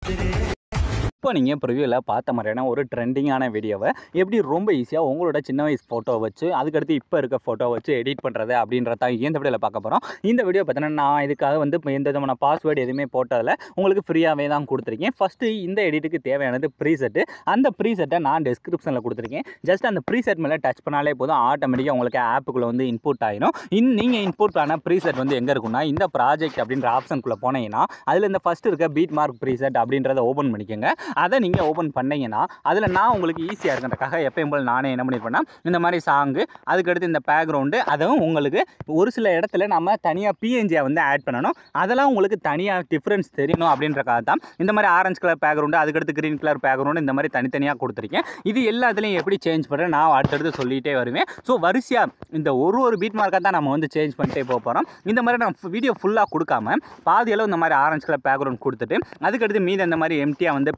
இப்போ நீங்கள் ப்ரிவியூவில் பார்த்த மாதிரியான ஒரு ட்ரெண்டிங்கான வீடியோவை எப்படி ரொம்ப ஈஸியாக உங்களோட சின்ன வயசு ஃபோட்டோ வச்சு அதுக்கடுத்து இப்போ இருக்க ஃபோட்டோ வச்சு எடிட் பண்ணுறது அப்படின்றத இந்த வீடியோவில் பார்க்க போகிறோம். இந்த வீடியோ பார்த்தீங்கன்னா நான் இதுக்காக வந்து எந்த விதமான பாஸ்வேர்டு எதுவுமே போட்டதில் உங்களுக்கு ஃப்ரீயாகவே தான் கொடுத்துருக்கேன். ஃபஸ்ட்டு இந்த எடிட்டுக்கு தேவையானது ப்ரீசெட்டு. அந்த ப்ரீசெட்டை நான் டிஸ்கிரிப்ஷனில் கொடுத்துருக்கேன். ஜஸ்ட் அந்த ப்ரீசெட் மேலே டச் பண்ணாலே போதும், ஆட்டோமேட்டிக்காக உங்களுக்கு ஆப்புக்குள்ளே வந்து இன்புட் ஆகிடும். நீங்கள் இன்புட் ஆன ப்ரீசெட் வந்து எங்கே இருக்குன்னா இந்த ப்ராஜெக்ட் அப்படின்ற ஆப்ஷனுக்குள்ளே போனீங்கன்னா அதில் இந்த ஃபஸ்ட்டு இருக்க பீட் மார்க் ப்ரீசெட் அப்படின்றத ஓப்பன் பண்ணிக்கோங்க. அதை நீங்கள் ஓப்பன் பண்ணிங்கன்னா அதில் நான் உங்களுக்கு ஈஸியாக இருக்கிறதுக்காக எப்பயும் போல் நானே என்ன பண்ணியிருப்பேன்னா இந்த மாதிரி சாங்கு, அதுக்கடுத்து இந்த பேக்ரவுண்டு, அதுவும் உங்களுக்கு ஒரு சில இடத்துல நம்ம தனியாக பிஎன்ஜியை வந்து ஆட் பண்ணணும். அதெல்லாம் உங்களுக்கு தனியாக டிஃப்ரென்ஸ் தெரியணும் அப்படின்றக்காக தான் இந்த மாதிரி ஆரஞ்சு கலர் பேக்ரவுண்டு, அதுக்கடுத்து க்ரீன் கலர் பேக்ரவுண்டு இந்த மாதிரி தனித்தனியாக கொடுத்துருக்கேன். இது எல்லாத்துலேயும் எப்படி சேஞ்ச் பண்ணுறேன் நான் அடுத்தடுத்து சொல்லிகிட்டே வருவேன். ஸோ வரிசையாக இந்த ஒரு பீட் மார்க்காக தான் நம்ம வந்து சேஞ்ச் பண்ணிட்டே போகிறோம். இந்த மாதிரி நான் வீடியோ ஃபுல்லாக கொடுக்காம பாதியளவு இந்த மாதிரி ஆரஞ்சு கலர் பேக்ரவுண்ட் கொடுத்துட்டு அதுக்கடுத்து மீது இந்த மாதிரி எம்டியாக வந்து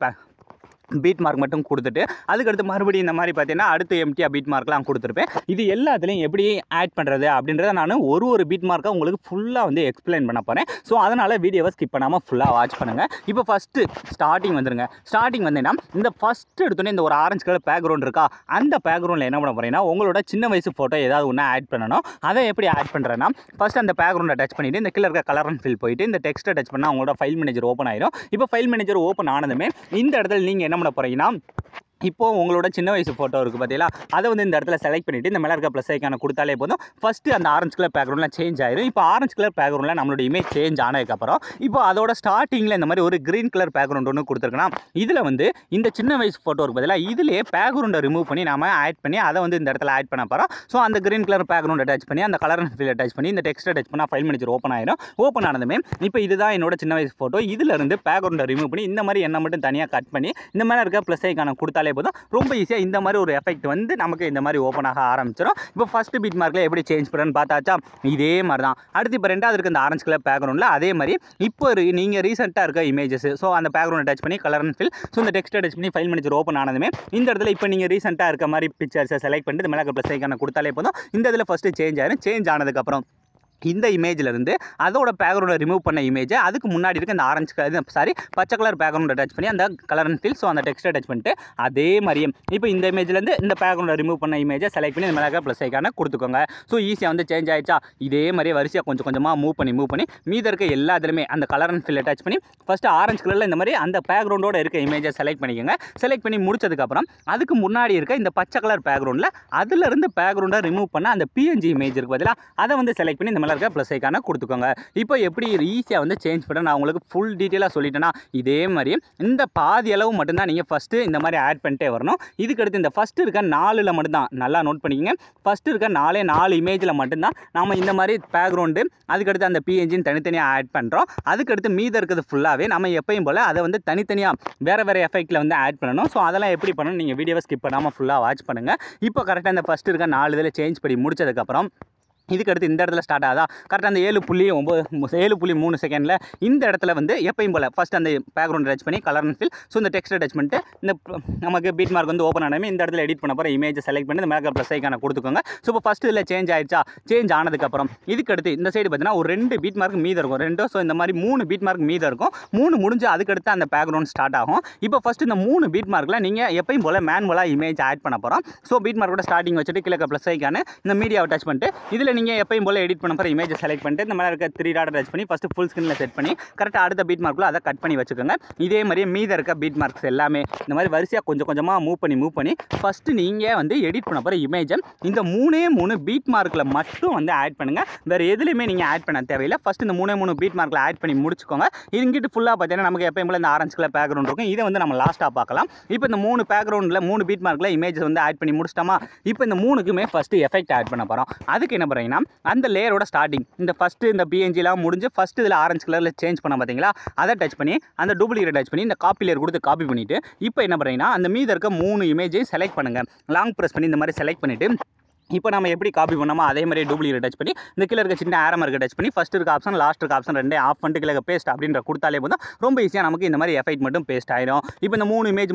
பீட் மார்க் மட்டும் கொடுத்துட்டு அதுக்கடுத்து மறுபடியும் இந்த மாதிரி பார்த்தீங்கன்னா அடுத்து எம்டியாக பீட் மார்க்லாம் கொடுத்துருப்பேன். இது எல்லாத்துலேயும் எப்படி ஆட் பண்ணுறது அப்படின்றத நான் ஒரு பீட் மார்க்காக உங்களுக்கு ஃபுல்லாக வந்து எக்ஸ்பிளைன் பண்ண போகிறேன். ஸோ அதனால் வீடியோவை ஸ்கிப் பண்ணாமல் ஃபுல்லாக வாட்ச் பண்ணுங்கள். இப்போ ஃபஸ்ட்டு ஸ்டார்டிங் வந்துடுங்க. ஸ்டார்டிங் வந்தீங்கன்னா இந்த ஃபஸ்ட்டு எடுத்தோன்னே இந்த ஒரு ஆரஞ்சு கலர் பேக்ரவுண்ட் இருக்கா, அந்த பேக்ரவுண்டில் என்ன பண்ண போகிறீங்கன்னா உங்களோட சின்ன வயசு ஃபோட்டோ ஏதாவது ஒன்று ஆட் பண்ணணும். அதை எப்படி ஆட் பண்ணுறேன்னா ஃபஸ்ட் அந்த பேக்ரவுண்டை டச் பண்ணிவிட்டு இந்த கீழே இருக்க கலர் அண்ட் ஃபில் போயிட்டு இந்த டெக்ஸ்ட்டை டச் பண்ணால் உங்களோட ஃபைல் மேனேஜர் ஓப்பன் ஆயிடும். இப்போ ஃபைல் மேனேஜர் ஓப்பன் ஆனதுமே இந்த இடத்துல நீங்கள் என்ன பண்ண போகிறீங்கன்னா இப்போது உங்களோட சின்ன வயசு ஃபோட்டோ இருக்குது பார்த்தீங்களா, அதை வந்து இந்த இடத்துல செலக்ட் பண்ணிவிட்டு இந்த மேலே இருக்க ப்ளஸ் ஐக்கான கொடுத்தாலே போதும். ஃபஸ்ட்டு அந்த ஆரஞ்சு கலர் பேக்ரவுண்டில் சேஞ்ச் ஆயிடும். இப்போ ஆரஞ்சு கலர் பேக்ரவுண்டில் நம்மளோட இமேஜ் சேஞ்ச் ஆனதுக்கப்புறம் இப்போ அதோட ஸ்டார்டிங்கில் இந்த மாதிரி ஒரு க்ரீன் கலர் பேக்ரவுண்ட் ஒன்று கொடுத்துருக்கணும். இதில் வந்து இந்த சின்ன வயசு ஃபோட்டோ இருக்குது பார்த்தீங்களா, இதிலே பேக்ரவுண்டை ரிமூவ் பண்ணி நம்ம ஆட் பண்ணி அதை வந்து இந்த இடத்துல ஆட் பண்ண போகிறோம். ஸோ அந்த க்ரீன் கலர் பேக்ரவுண்டை டச் பண்ணி அந்த கலர் ஃபீலை டச் பண்ணி இந்த டெக்ஸ்ட்டை டச் பண்ணால் ஃபைல் மேனேஜர் ஓப்பன் ஆயிடும். ஓப்பன் ஆனதுமே இப்போ இதுதான் என்னோட சின்ன வயசு ஃபோட்டோ. இதிலிருந்து பேக்ரவுண்டை ரிமூவ் பண்ணி இந்த மாதிரி என்ன மட்டும் தனியாக கட் பண்ணி இந்த மேலே இருக்க ப்ளஸ் ஐக்கான கொடுத்தாலே போதும். ரொம்ப ஈஸியாக இந்த மாதிரி ஒரு எஃபெக்ட் வந்து நமக்கு இந்த மாதிரி ஓப்பன் ஆக ஆரம்பிச்சிடும். இப்போ ஃபஸ்ட்டு பீட் மார்க்கில் எப்படி சேஞ்ச் பண்ணுறேன்னு பார்த்தாச்சா, இதே மாதிரி தான். அடுத்து இப்போ ரெண்டாவது இருக்க இந்த ஆரஞ்சு கலர் பேக்ரவுண்டில் அதே மாதிரி இப்போ நீங்கள் ரீசெண்டாக இருக்க இமேஜஸ், ஸோ அந்த பேக்ரவுண்டை டச் பண்ணி கலர் அண்ட் ஃபில், ஸோ இந்த டெக்ஸ்ட்டை டச் பண்ணி ஃபைல் மேனேஜர் ஓப்பன் ஆனதுமே இந்த இடத்துல இப்போ நீங்கள் ரீசெண்டாக இருக்க மாதிரி பிக்சர்ஸை செலக்ட் பண்ணிட்டு இந்த மேலே ப்ளஸ் ஐக்கான கொடுத்தாலே போதும். இந்த இதில் ஃபஸ்ட்டு சேஞ்ச் ஆயிடும். சேஞ்ச் ஆனதுக்கப்புறம் இந்த இமேஜிலேருந்து அதோட பேக்ரவுண்டை ரிமூவ் பண்ண இமேஜை அதுக்கு முன்னாடி இருக்க இந்த பச்சை கலர் பேக்ரவுண்டை டச் பண்ணி அந்த கலர் அண்ட் ஃபில், ஸோ அந்த டெக்ஸ்ட்டை டச் பண்ணிட்டு அதே மாதிரியே இப்போ இந்த இமேஜ்லேருந்து இந்த பேக்ரவுண்டை ரிமூவ் பண்ண இமேஜை செலக்ட் பண்ணி இந்த மேலே ப்ளஸ் ஐக்கான கொடுத்துக்கோங்க. ஸோ ஈஸியாக வந்து சேஞ்ச் ஆயிடுச்சா. இதே மாதிரியே வரிசையாக கொஞ்சம் கொஞ்சமாக மூவ் பண்ணி மீத இருக்க எல்லா இதுலையுமே அந்த கலர் அண்ட் ஃபில்லை டச் பண்ணி ஃபஸ்ட்டு ஆரஞ்சு கலரில் இந்த மாதிரி அந்த பேக்ரவுண்டோட இருக்க இமேஜை செலக்ட் பண்ணிக்கோங்க. செலக்ட் பண்ணி முடிச்சதுக்கப்புறம் அதுக்கு முன்னாடி இருக்க இந்த பச்சை கலர் பேக்ரவுண்டில் அதிலிருந்து பேக்ரவுண்டை ரிமூவ் பண்ண அந்த பிஎன்ஜி இமேஜ் இருக்குது பதிலாக அதை வந்து செலக்ட் பண்ணி இந்த மேலே இருக்க ப்ளஸ் ஐக்கான கொடுத்துக்கோங்க. இப்போ எப்படி ஈஸியாக வந்து சேஞ்ச் பண்ண நான் உங்களுக்கு ஃபுல் டீட்டெயிலாக சொல்லிட்டேன்னா இதே மாதிரி இந்த பாதி அளவு மட்டும்தான் நீங்கள் ஃபஸ்ட்டு இந்த மாதிரி ஆட் பண்ணிட்டே வரணும். இதுக்கடுத்து இந்த ஃபஸ்ட்டு இருக்க 4ல் மட்டும்தான் நல்லா நோட் பண்ணிக்கோங்க. ஃபஸ்ட்டு இருக்க 4 இமேஜில் மட்டும்தான் நம்ம இந்த மாதிரி பேக்ரவுண்டு அதுக்கடுத்து அந்த பிஎன்ஜின்னு தனித்தனியாக ஆட் பண்ணுறோம். அதுக்கடுத்து மீத இருக்கிறது ஃபுல்லாகவே நம்ம எப்பயும் போல் அதை வந்து தனித்தனியாக வேறு எஃபெக்ட்டில் வந்து ஆட் பண்ணணும். ஸோ அதெல்லாம் எப்படி பண்ணணும் நீங்கள் வீடியோவை ஸ்கிப் பண்ணாமல் ஃபுல்லாக வாட்ச் பண்ணுங்கள். இப்போ கரெக்டாக இந்த ஃபஸ்ட்டு இருக்க 4 இதில் சேஞ்ச் பண்ணி முடிச்சதுக்கப்புறம் இதுக்கடுத்து இந்த இடத்துல ஸ்டார்ட் ஆகுதா, கரெக்டாக அந்த 7.3 செகண்டில் இந்த இடத்துல வந்து எப்பயும் போல் ஃபஸ்ட் அந்த பேக்ரவுண்ட் டச் பண்ணி கலர் அண்ட் ஃபில், ஸோ இந்த டெக்ஸ்ட்டை டச் பண்ணிட்டு இந்த நமக்கு பீட் மார்க் வந்து ஓப்பன் ஆனமே இந்த இடத்துல எடிட் பண்ண போகிற இமேஜை செலக்ட் பண்ணி இந்த மேலே ப்ளஸ் ஐக்கான கொடுத்துக்கோங்க. ஸோ இப்போ ஃபஸ்ட்டு இதில் சேஞ்ச் ஆயிடுச்சா. சேஞ்ச் ஆனதுக்கப்புறம் இதுக்கடுத்து இந்த சைடு பார்த்தீங்கன்னா ஒரு 2 பீட் மார்க் மீதம் இருக்கும். 2, ஸோ இந்த மாதிரி 3 பீட் மார்க் மீதம் இருக்கும். 3 முடிஞ்சு அதுக்கடுத்து அந்த பேக்ரவுண்ட் ஸ்டார்ட் ஆகும். இப்போ ஃபஸ்ட்டு இந்த 3 பீட் மார்க்கில் நீங்கள் எப்பயும் போல் மேனுவலாக இமேஜ் ஆட் பண்ண போகிறோம். ஸோ பீட் மார்க்கோட ஸ்டார்டிங் வச்சுட்டு கீழே ப்ளஸ் ஐக்கான இந்த மீடியாவை டச் பண்ணிட்டு இதில் நீங்கள் எப்பயும் போல் எடிட் பண்ண போகிற இமேஜை செலக்ட் பண்ணிட்டு இந்த மாதிரி இருக்க 3 டாட் டச் பண்ணி ஃபஸ்ட்டு ஃபுல் ஸ்க்ரீனில் செட் பண்ணி கரெக்டாக அடுத்த பீட் மார்க்கில் அதை கட் பண்ணி வச்சுக்கோங்க. இதே மாதிரியே மீத இருக்க பீட் மார்க்ஸ் எல்லாமே இந்த மாதிரி வரிசையாக கொஞ்சம் கொஞ்சமாக மூவ் பண்ணி ஃபஸ்ட்டு நீங்கள் வந்து எடிட் பண்ண போகிற இமேஜை இந்த 3 பீட் மார்க்கில் மட்டும் வந்து ஆட் பண்ணுங்கள். வேறு எதுலையுமே நீங்கள் ஆட் பண்ண தேவையில்லை. ஃபஸ்ட்டு இந்த 3 பீட் மார்க்கில் ஆட் பண்ணி முடிச்சுக்கோங்க. இங்கிட்டு ஃபுல்லாக பார்த்தீங்கன்னா நமக்கு எப்பயும் போல் இந்த ஆரஞ்சு கலர் பேக்ரவுண்ட் இருக்கும். இதை வந்து நம்ம லாஸ்ட்டாக பார்க்கலாம். இப்போ இந்த 3 பேக்ரவுண்டில் 3 பீட் மார்க்கில் இமேஜஸ் வந்து ஆட் பண்ணி முடிச்சிட்டோமா. இப்போ இந்த 3க்குமே ஃபஸ்ட்டு எஃபெக்ட் ஆட் பண்ண போகிறோம். அதுக்கு என்ன பண்ணுறீங்கன்னா அந்த லேயரோட ஸ்டார்டிங் இந்த ஃபஸ்ட்டு இந்த பிஎன்ஜிலாம் முடிஞ்சு ஃபஸ்ட்டு இதில் ஆரஞ்சு கலரில் சேஞ்ச் பண்ண பார்த்தீங்களா, அதை டச் பண்ணி அந்த டூப்ளிகேட் டச் பண்ணி இந்த காப்பி லேயர் கொடுத்து காப்பி பண்ணிவிட்டு இப்போ என்ன பண்ணுறீங்கன்னா அந்த மீத இருக்க 3 இமேஜை செலக்ட் பண்ணுங்கள். லாங் ப்ரெஸ் பண்ணி இந்த மாதிரி செலக்ட் பண்ணிவிட்டு இப்போ நம்ம எப்படி காப்பி பண்ணோமோ அதே மாதிரி டூப்ளிகேட் டச் பண்ணி இந்த கீழே இருக்க சின்ன ஆரம் இருக்க டச் பண்ணி ஃபஸ்ட் இருக்க ஆப்ஷன் லாஸ்ட் இருக்க ஆப்ஷன் ரெண்டே ஆஃப் பண்ணிட்டு கீழே பேஸ்ட் அப்படின்ற கொடுத்தாலே போதும் ரொம்ப ஈஸியாக நமக்கு இந்த மாதிரி எஃபெக்ட் மட்டும் பேஸ்ட் ஆயிடும். இப்போ இந்த 3 இமேஜ்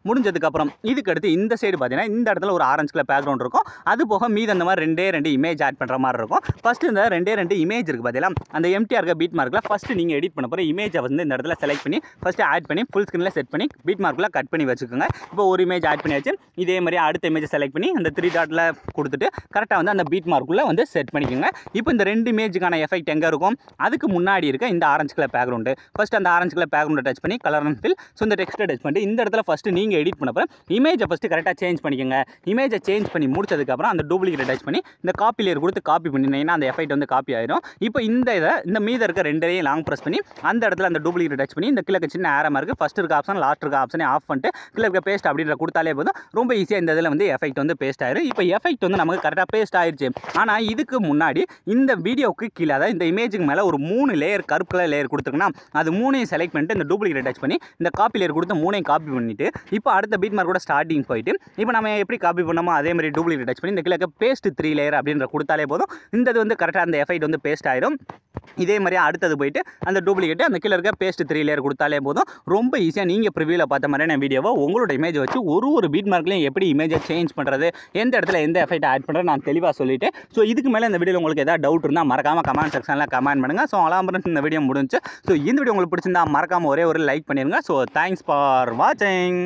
முடிஞ்சதுக்கப்புறம் இதுக்கு அடுத்து இந்த சைடு பார்த்தீங்கன்னா இந்த இடத்துல ஒரு ஆரஞ்சு கலர் பேக்ரவுண்ட் இருக்கும். அது போக மீது அந்த மாதிரி 2 இமேஜ் ஆட் பண்ணுற மாதிரி இருக்கும். ஃபஸ்ட்டு இந்த 2 இமேஜ் இருக்குது பார்த்தீங்களா, அந்த எம்டிஆர் இருக்க பீட் மார்க்கில் ஃபஸ்ட்டு நீங்கள் எடிட் பண்ண போகிற இமேஜை வந்து இந்த இடத்துல செலக்ட் பண்ணி ஃபஸ்ட்டு ஆட் பண்ணி ஃபுல் ஸ்க்ரீனில் செட் பண்ணி பீட் மார்க்கில் கட் பண்ணி வச்சுக்கோங்க. இப்போ ஒரு இமேஜ் ஆட் பண்ணியாச்சு. இதே மாதிரி அடுத்த இமேஜை செலக்ட் பண்ணி அந்த 3 டாட்டில் கொடுத்துட்டு கரெக்டாக வந்து அந்த பீட் மார்க்குள்ளே வந்து செட் பண்ணிக்கோங்க. இப்போ இந்த 2 இமேஜுக்கான எஃபெக்ட் எங்கே இருக்கும், அதுக்கு முன்னாடி இருக்க இந்த ஆரஞ்சு கலர் பேக்ரவுண்டு ஃபஸ்ட் அந்த ஆரஞ்சு கலர் பேக்ரவுண்டை டச் பண்ணி கலர் அண்ட் ஃபில் ஸோ இந்த டெக்ஸ்ட்டை டச் பண்ணிட்டு இந்த இடத்துல ஃபஸ்ட்டு நீங்கள் எடிட் பண்ண போகிற இமேஜை ஃபஸ்ட்டு கரெக்டாக சேஞ்ச் பண்ணிக்கோங்க. இமேஜை சேஞ்ச் பண்ணி முடிச்சதுக்கப்புறம் அந்த டூப்ளிகேட் டச் பண்ணி இந்த காப்பி லேயர் கொடுத்து காப்பி பண்ணிங்கன்னா அந்த எஃபெக்ட் வந்து காப்பி ஆயிடும். இப்போ இந்த மீத இருக்க 2 லாங் ப்ரெஸ் பண்ணி அந்த இடத்துல அந்த டூப்ளிகேட் டச் பண்ணி இந்த கிழக்கு சின்ன ஆரமாக இருக்குது ஃபஸ்ட் இருக்க ஆப்ஷன் லாஸ்ட் இருக்க ஆப்ஷனே ஆஃப் பண்ணிட்டு கீழே இருக்க பேஸ்ட் அப்படின்ற கொடுத்தாலே போதும் ரொம்ப ஈஸியாக இந்த இதில் வந்து எஃபெக்ட் வந்து பேஸ்ட் ஆயிடும். இப்போ எஃபெக்ட் வந்து நமக்கு கரெக்டாக பேஸ்ட் ஆயிடுச்சு. ஆனால் இதுக்கு முன்னாடி இந்த வீடியோவுக்கு கீழே அதாவது இந்த இமேஜுக்கு மேலே ஒரு 3 லேயர் கருப்பு கலர் லேயர் கொடுத்துருக்குன்னா அது 3ஐயும் செலக்ட் பண்ணிட்டு இந்த டூப்ளிகேட் டச் பண்ணி இந்த காப்பி லேயர் கொடுத்து 3ஐயும் காப்பி பண்ணிவிட்டு இப்போ அடுத்த பீட் மார்க்கோட ஸ்டார்டிங் போயிட்டு இப்போ நம்ம எப்படி காப்பி பண்ணோமோ அதே மாதிரி டூப்ளிகேட் டச் பண்ணி இந்த கீழே பேஸ்ட் 3 லேயர் அப்படின்ற கொடுத்தாலே போதும் இந்த இது வந்து கரெக்டாக அந்த எஃபெக்ட் வந்து பேஸ்ட் ஆயிடும். இதே மாதிரி அடுத்தது போயிட்டு அந்த டூப்ளிகேட் அந்த கீழே இருக்க பேஸ்ட் 3 லேயர் கொடுத்தாலே போதும் ரொம்ப ஈஸியாக நீங்கள் ப்ரிவியூவில் பார்த்த மாதிரியான வீடியோவை உங்களோட இமேஜ் வச்சு ஒரு பீட் மார்க்லையும் எப்படி இமேஜை சேஞ்ச் பண்ணுறது, எந்த இடத்துல எந்த எஃபெக்ட் ஆட் பண்ணுறது நான் தெளிவாக சொல்லிட்டேன். ஸோ இதுக்கு மேலே இந்த வீடியோவில் உங்களுக்கு ஏதாவது டவுட் இருந்தால் மறக்காமல் கமெண்ட் செக்ஷனில் கமெண்ட் பண்ணுங்கள். ஸோ அலாம் இந்த வீடியோ முடிஞ்சு. ஸோ இந்த வீடியோ உங்களுக்கு பிடிச்சிருந்தா மறக்காமல் ஒரே ஒரு லைக் பண்ணிடுங்க. ஸோ தேங்க்ஸ் ஃபார் வாட்சிங்.